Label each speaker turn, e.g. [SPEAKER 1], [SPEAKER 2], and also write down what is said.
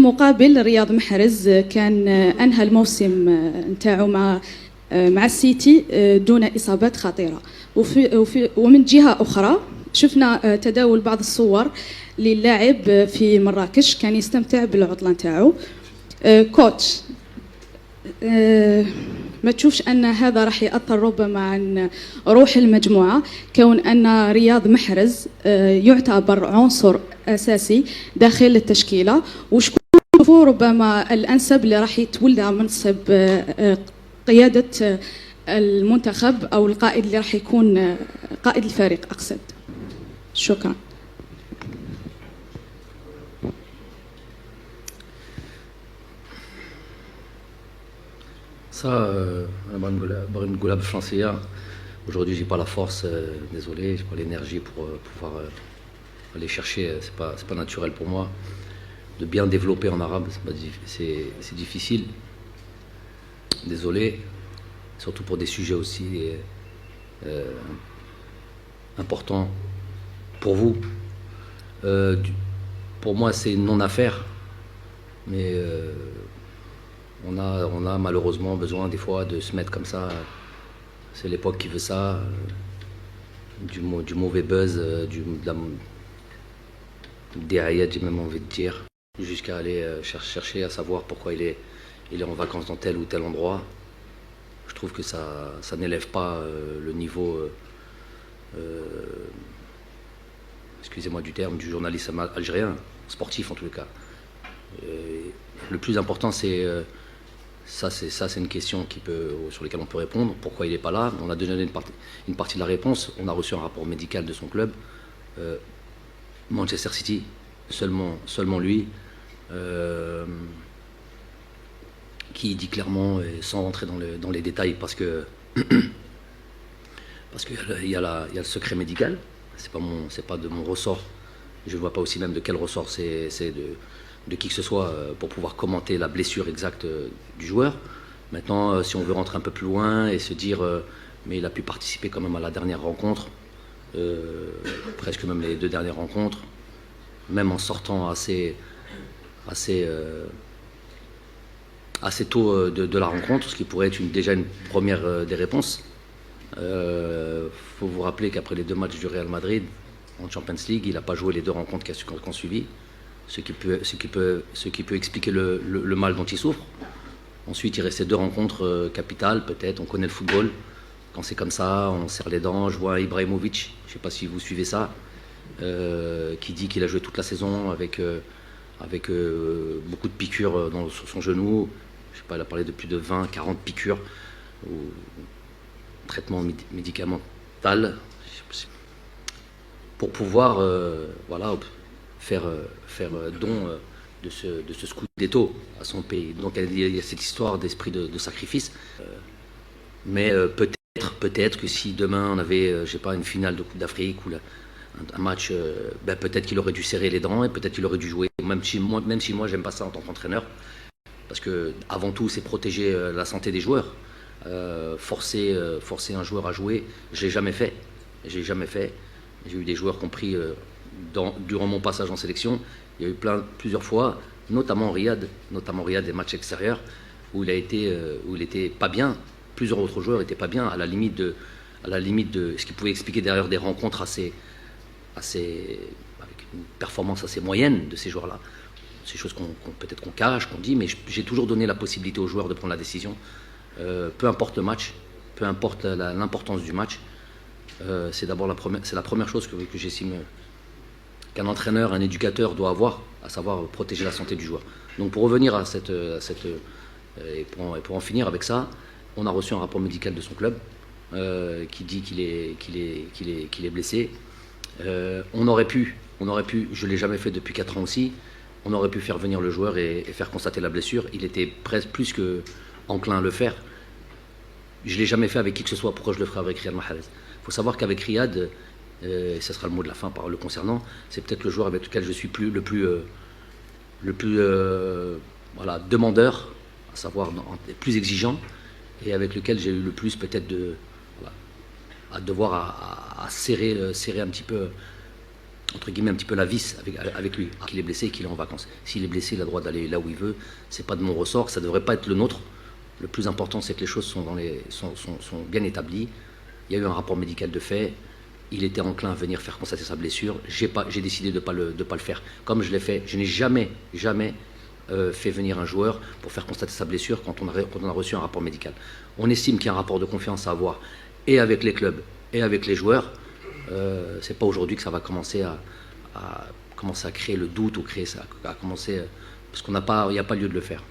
[SPEAKER 1] مقابل رياض محرز كان انهى الموسم نتاعو مع السيتي دون اصابات خطيره، ومن جهه اخرى شفنا تداول بعض الصور للاعب في مراكش كان يستمتع بالعطله نتاعو. كوتش، ما تشوفش ان هذا راح ياثر ربما عن روح المجموعه، كون ان رياض محرز يعتبر عنصر اساسي داخل التشكيله، وشكون ربما الانسب اللي راح يتولى منصب قياده المنتخب او القائد اللي راح يكون قائد الفريق اقصد. شكرا.
[SPEAKER 2] Ça, Madame Goulab Chancelier, aujourd'hui j'ai pas la force, désolé, j'ai pas l'énergie pour pouvoir aller chercher, c'est pas naturel pour moi de bien développer en arabe, c'est difficile, désolé, surtout pour des sujets aussi importants pour vous. Pour moi c'est une non-affaire, mais on a malheureusement besoin des fois de se mettre comme ça. C'est l'époque qui veut ça, du mauvais buzz, des ayats, j'ai même envie de dire, jusqu'à aller chercher à savoir pourquoi il est en vacances dans tel ou tel endroit. Je trouve que ça n'élève pas le niveau, excusez-moi du terme, du journalisme algérien, sportif en tous les cas. Le plus important c'est... c'est une question sur laquelle on peut répondre. Pourquoi il n'est pas là? On a donné une partie de la réponse. On a reçu un rapport médical de son club. Manchester City, seulement lui, qui dit clairement, et sans rentrer dans les détails, parce que il y a le secret médical. C'est pas de mon ressort. Je ne vois pas aussi même de quel ressort c'est de qui que ce soit pour pouvoir commenter la blessure exacte du joueur. Maintenant, si on veut rentrer un peu plus loin et se dire mais il a pu participer quand même à la dernière rencontre, presque même les 2 dernières rencontres, même en sortant assez tôt de la rencontre, ce qui pourrait être déjà une première des réponses. Faut vous rappeler qu'après les 2 matchs du Real Madrid en Champions League, il n'a pas joué les 2 rencontres qu'on suivi. Ce qui peut expliquer le mal dont il souffre. Ensuite, il restait 2 rencontres capitales, peut-être. On connaît le football. Quand c'est comme ça, on serre les dents. Je vois Ibrahimovic, je ne sais pas si vous suivez ça, qui dit qu'il a joué toute la saison avec beaucoup de piqûres sur son genou. Je sais pas, il a parlé de plus de 20, 40 piqûres ou traitement médicamental pour pouvoir voilà, faire don de ce scudetto à son pays. Donc il y a cette histoire d'esprit de sacrifice. Mais peut-être que si demain on avait, je sais pas, une finale de Coupe d'Afrique ou un match, peut-être qu'il aurait dû serrer les dents et peut-être qu'il aurait dû jouer. Même si moi j'aime pas ça en tant qu'entraîneur, parce que avant tout c'est protéger la santé des joueurs. Forcer un joueur à jouer, je l'ai jamais fait. J'ai eu des joueurs qui ont pris durant mon passage en sélection, il y a eu plusieurs fois, notamment Riyad, des matchs extérieurs, où il était pas bien. Plusieurs autres joueurs étaient pas bien, à la limite de ce qui pouvait expliquer derrière des rencontres avec une performance assez moyenne de ces joueurs-là. Ces choses peut-être qu'on cache, qu'on dit, mais j'ai toujours donné la possibilité aux joueurs de prendre la décision. Peu importe le match, peu importe l'importance du match, c'est la première chose que j'estime qu'un entraîneur, un éducateur doit avoir, à savoir protéger la santé du joueur. Donc pour revenir à et pour en finir avec ça, on a reçu un rapport médical de son club qui dit qu'il est blessé. On aurait pu, je ne l'ai jamais fait depuis 4 ans aussi, on aurait pu faire venir le joueur et faire constater la blessure. Il était presque plus que enclin à le faire. Je ne l'ai jamais fait avec qui que ce soit, pourquoi je le ferai avec Riyad Mahrez? Il faut savoir qu'avec Riyad, et ce sera le mot de la fin par le concernant, c'est peut-être le joueur avec lequel je suis le plus voilà, demandeur, à savoir plus exigeant, et avec lequel j'ai eu le plus peut-être à devoir serrer un petit peu entre guillemets, un petit peu la vis avec lui, qu'il est blessé et qu'il est en vacances. S'il est blessé, il a le droit d'aller là où il veut. C'est pas de mon ressort, ça ne devrait pas être le nôtre. Le plus important, c'est que les choses sont bien établies. Il y a eu un rapport médical de fait. Il était enclin à venir faire constater sa blessure. J'ai décidé de ne pas le faire. Comme je l'ai fait, je n'ai jamais fait venir un joueur pour faire constater sa blessure quand on a reçu un rapport médical. On estime qu'il y a un rapport de confiance à avoir et avec les clubs et avec les joueurs. C'est pas aujourd'hui que ça va commencer à créer le doute ou à commencer parce qu'il n'y a pas lieu de le faire.